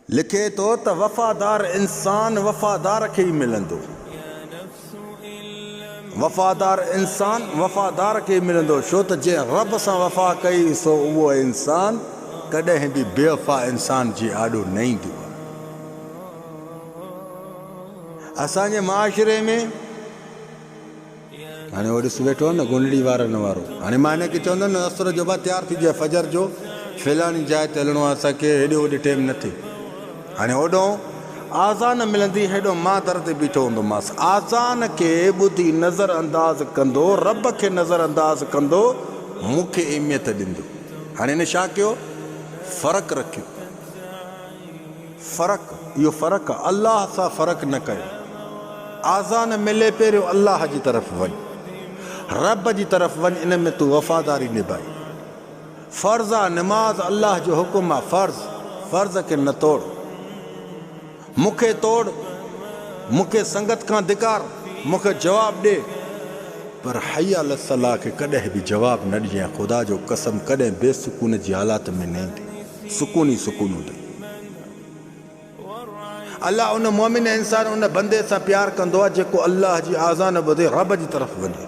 लिखे तो त वफ़ादार इंसान वफ़ादार खे ई मिलंदो, वफ़ादार इंसान वफ़ादार खे मिलंदो। छो त जे रब सां वफ़ा कई सो उहो इंसान कॾहिं बि बेवफ़ा इंसान जी आॾो न ईंदो। असांजे माशरे में हाणे उहो ॾिस वेठो न गुंडड़ी वारनि वारो, हाणे मां हिनखे चवंदो न असुर जो बि तयारु थी जाए, फजर जो फलाणी जाइ ते हलिणो आहे, असांखे हेॾो होॾे टाइम न थिए। हाणे होॾो आज़ान मिलंदी, हेॾो मां दर ते बीठो हूंदोमांसि, आज़ान खे ॿुधी नज़र अंदाज़ कंदो, रब खे नज़र अंदाज़ कंदो, मूंखे अहमियत ॾींदो। हाणे हिन छा कयो, फ़र्क़ु रखियो। फ़र्क़ु, इहो फ़र्क़ु आहे, अलाह सां फ़र्क़ु न कयो। आज़ान मिले पहिरियों अलाह जी तरफ़ वञ, रब जी तरफ़ वञ, इन में तूं वफ़ादारी निभाई। फ़र्ज़ आहे नमाज़, अलाह जो हुकुम आहे, फ़र्ज़ खे न तोड़, मूंखे तोड़, मूंखे संगत खां धिकार, मूंखे जवाबु ॾे, पर हय अल सलाह खे कॾहिं बि जवाबु न ॾिजांइ। ख़ुदा जो कसम कॾहिं बेसुकून जी हालात में न ईंदी, सुकून ई सुकून हूंदई। अलाह उन मोमिन इंसान उन बंदे सां प्यारु कंदो आहे जेको अलाह जी आज़ान ॿुधे रब जी तरफ़ वञे।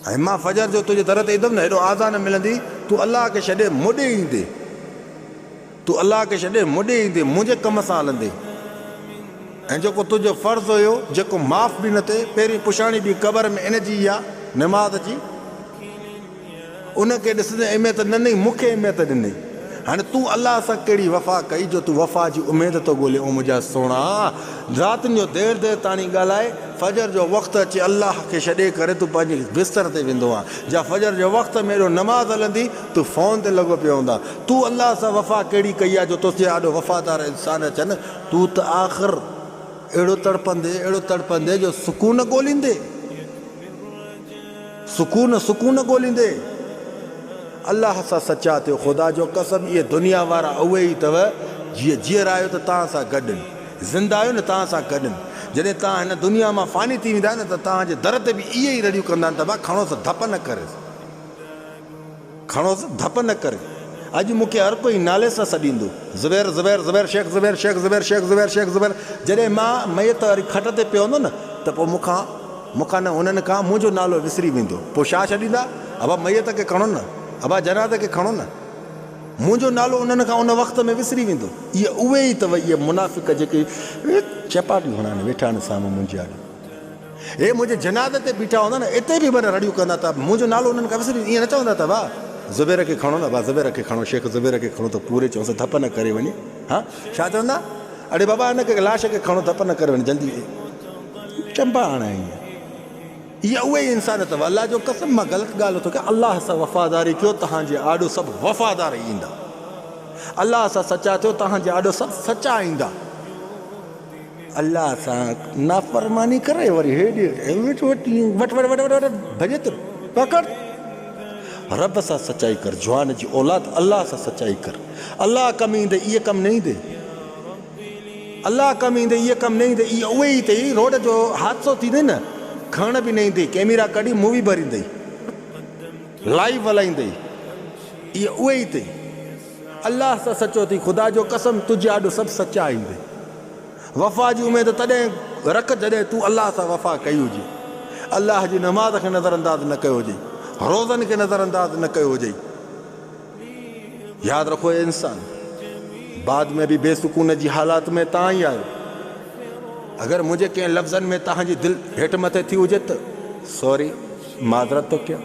ऐं मां फजर जो तुंहिंजे दर ते ईंदुमि न, हेॾो आज़ान मिलंदी, तूं अलाह खे छॾे मुॾे ईंदे, तूं अलाह खे छॾे मुॾे ईंदे, मुंहिंजे कम सां हलंदे। ऐं जेको तुंहिंजो फ़र्ज़ु हुयो, जेको माफ़ बि न थिए, पहिरीं पुछाणी बि क़बर में इन जी आहे निमाज़ जी, उनखे ॾिसंदे अहमियत न ॾिनई, मूंखे अहमियत ॾिनई। हाणे तूं अलाह सां कहिड़ी वफ़ा कई जो तूं वफ़ा जी उमेद तो ॻोल्हे। ऐं मुंहिंजा सुहिणा, रातिनि जो देरि ताणी ॻाल्हाए, फजर जो वक़्तु अचे अलाह खे छॾे करे तूं पंहिंजे बिस्तर ते वेंदो आहे, जा फजर जो वक़्तु में एॾो नमाज़ हलंदी, तूं फ़ोन ते लॻो पियो हूंदा। तूं अलाह सां वफ़ा कहिड़ी कई आहे जो तोखे ॾाढो वफ़ादार इंसान अचनि, तूं त आख़िर अहिड़ो तड़पंदे जो सुकून ॻोल्हींदे, सुकून ॻोल्हींदे। अलाह सां सचा थियो, ख़ुदा जो कसम, इहे दुनिया वारा उहे ई अथव जीअं जीअर आहियो त तव्हां सां गॾु, ज़िंदा आहियो न तव्हां सां गॾु। जॾहिं तव्हां हिन दुनिया मां फ़ानी थी वेंदा न, त तव्हांजे दर ते बि इहे ई रड़ियूं कंदा आहिनि त भाउ खणोसि, धप न करे, खणोसि, धप न करे। अॼु मूंखे हर कोई नाले सां सॾींदो, ज़ुबैर ज़ुबैर ज़ुबैर शेख ज़ुबैर शेख ज़ुबैर शेख ज़ुबैर शेख ज़ुबैर। जॾहिं मां मयत वारी खट ते पियो हूंदो न, त पोइ मूंखां न उन्हनि खां मुंहिंजो नालो विसरी वेंदो। पोइ छा छॾींदा, अबा मयत खे खणो न, अबा जनाज़ खे खणो न, मुंहिंजो नालो उन्हनि खां उन वक़्त में विसरी वेंदो। इहे उहे ई अथव, इहे मुनाफ़िक़ जेके चपाटियूं हणनि वेठा आहिनि साम्हूं मुंहिंजे आॾे। हे मुंहिंजे जनाज़ ते बीठा हूंदा न, हिते बि माना रड़ियूं कंदा था, मुंहिंजो नालो उन्हनि खां विसरी, ईअं न चवंदा त वाह ज़ुबैर खे खणो न, वाह ज़ुबैर खे खणो, शेख ज़ुबैर खे खणो, त पूरे चओसि धप न करे वञे। हा छा चवंदा, अड़े बाबा हिनखे लाश खे खणो, धप न करे वञे, जल्दी चंबा हणाए। इहे उहे ई इंसान अथव। अलाह जो कसम, मां ग़लति ॻाल्हि थो कयां, अलाह सां वफ़ादारी कयो, तव्हांजे आॾो सभु वफ़ादार ईंदा। अलाह सां सचा थियो, तव्हांजे आॾो सभु सचा ईंदा। अलाह सां नाफ़रमानी करे वरी भॼे थो, पकड़। रब सां सचाई कर, जवान जी औलाद अलाह सां सचाई कर। अलाह कमु ईंदे, इहे कमु न ईंदे, अलाह कमु ईंदे, इहे कमु न ईंदे। इहे उहे ई अथई, रोड जो हादसो थींदे न, खण बि न ईंदी, कैमरा कढी मूवी भरींदई, लाइव हलाईंदई, इहे उहे ई अथई। अलाह सां सचो थी, ख़ुदा जो कसम, तुंहिंजे आॾो सभु सचा ईंदे। वफ़ा जी उमेद तॾहिं रख जॾहिं तूं अलाह सां वफ़ा कई हुजे, अलाह जी नमाज़ खे नज़रअंदाज़ न कयो हुजे, रोज़नि खे नज़रअंदाज़ न कयो हुजे। यादि रखो हे इंसान, बाद में बि बेसुकून जी हालात में तव्हां ई आहियो। अगरि मुंहिंजे कंहिं लफ़्ज़नि में तव्हांजी दिलि हेठि मथे थी हुजे त सॉरी, माज़रत थो कयां।